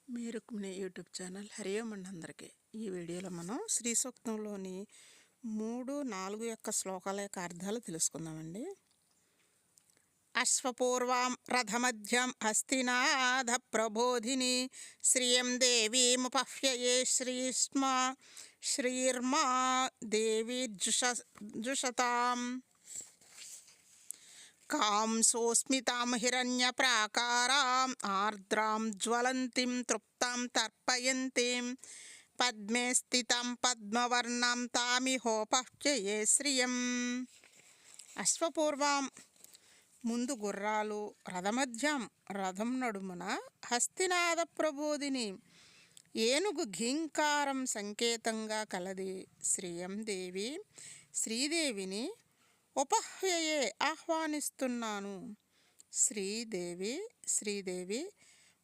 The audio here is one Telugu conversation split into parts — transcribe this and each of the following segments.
మీ రుక్మిణి యూట్యూబ్ ఛానల్ హరి ఓం అండి అందరికీ. ఈ వీడియోలో మనం శ్రీ సూక్తంలోని 3, 4 యొక్క శ్లోకాల యొక్క అర్థాలు తెలుసుకుందామండి. అశ్వపూర్వాం రథమధ్యం హస్తినాథ ప్రబోధిని శ్రియం దేవీముపహ్యయే శ్రీర్మా దేవి జుషతాం కాంసోస్మితాం హిరణ్యప్రాకారాం ఆర్ద్రాం జ్వలంతిం తృప్తాం తర్పయంతిం పద్మే స్థితాం పద్మవర్ణాం తామిహోపహ్యయే శ్రియం. అశ్వపూర్వాం ముందు గుర్రాలు, రథమధ్యం రథం నడుమున, హస్తినాద ప్రబోధిని ఏనుగు ఘీంకారం సంకేతంగా కలది. శ్రియం దేవి శ్రీదేవిని ఉపహ్యయే ఆహ్వానిస్తున్నాను. శ్రీదేవి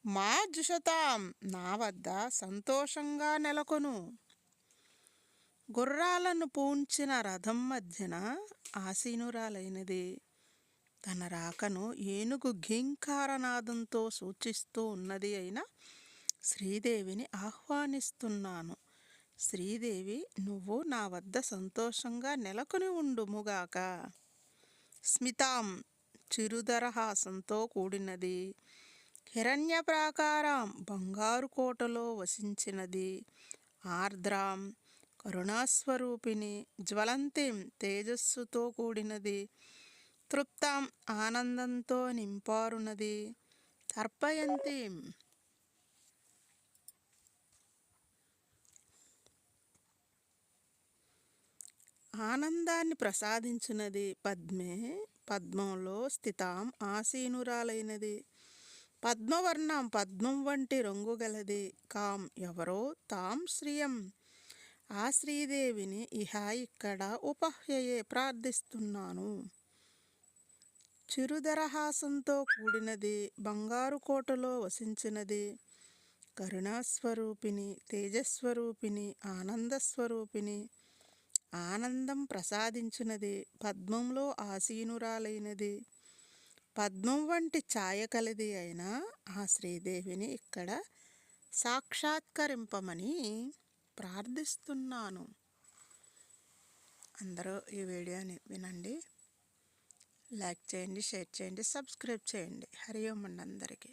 మా జుషతాం నా వద్ద సంతోషంగా నెలకొను. గుర్రాలను పూంచిన రథం మధ్యన ఆసీనురాలైనది. తన రాకను ఏనుగు ఘీంకారనాదంతో సూచిస్తూ ఉన్నది అయిన శ్రీదేవిని ఆహ్వానిస్తున్నాను. శ్రీదేవి నువ్వు నా వద్ద సంతోషంగా నెలకొని ఉండుముగాక. స్మితాం చిరుదరహాసంతో కూడినది. హిరణ్య ప్రాకారం బంగారు కోటలో వసించినది. ఆర్ద్రాం కరుణాస్వరూపిణి. జ్వలంతిం తేజస్సుతో కూడినది. తృప్తాం ఆనందంతో నింపారునది. తర్పయంతిం ఆనందాన్ని ప్రసాదించున్నది. పద్మే పద్మంలో స్థితాం ఆసీనురాలైనది. పద్మవర్ణం పద్మం వంటి రంగు గలది. కాం ఎవరో తాం శ్రియం ఆ శ్రీదేవిని ఇహ ఇక్కడ ఉపహ్యయే ప్రార్థిస్తున్నాను. చిరుదరహాసంతో కూడినది. బంగారు కోటలో వసించినది. కరుణాస్వరూపిణి, తేజస్వరూపిణి, ఆనందస్వరూపిణి, ఆనందం ప్రసాదించినది. పద్మంలో ఆసీనురాలైనది. పద్మం వంటి ఛాయ కలిది అయిన ఆ శ్రీదేవిని ఇక్కడ సాక్షాత్కరింపమని ప్రార్థిస్తున్నాను. అందరూ ఈ వీడియోని వినండి, లైక్ చేయండి, షేర్ చేయండి, సబ్స్క్రైబ్ చేయండి. హరి ఓం అండి అందరికీ.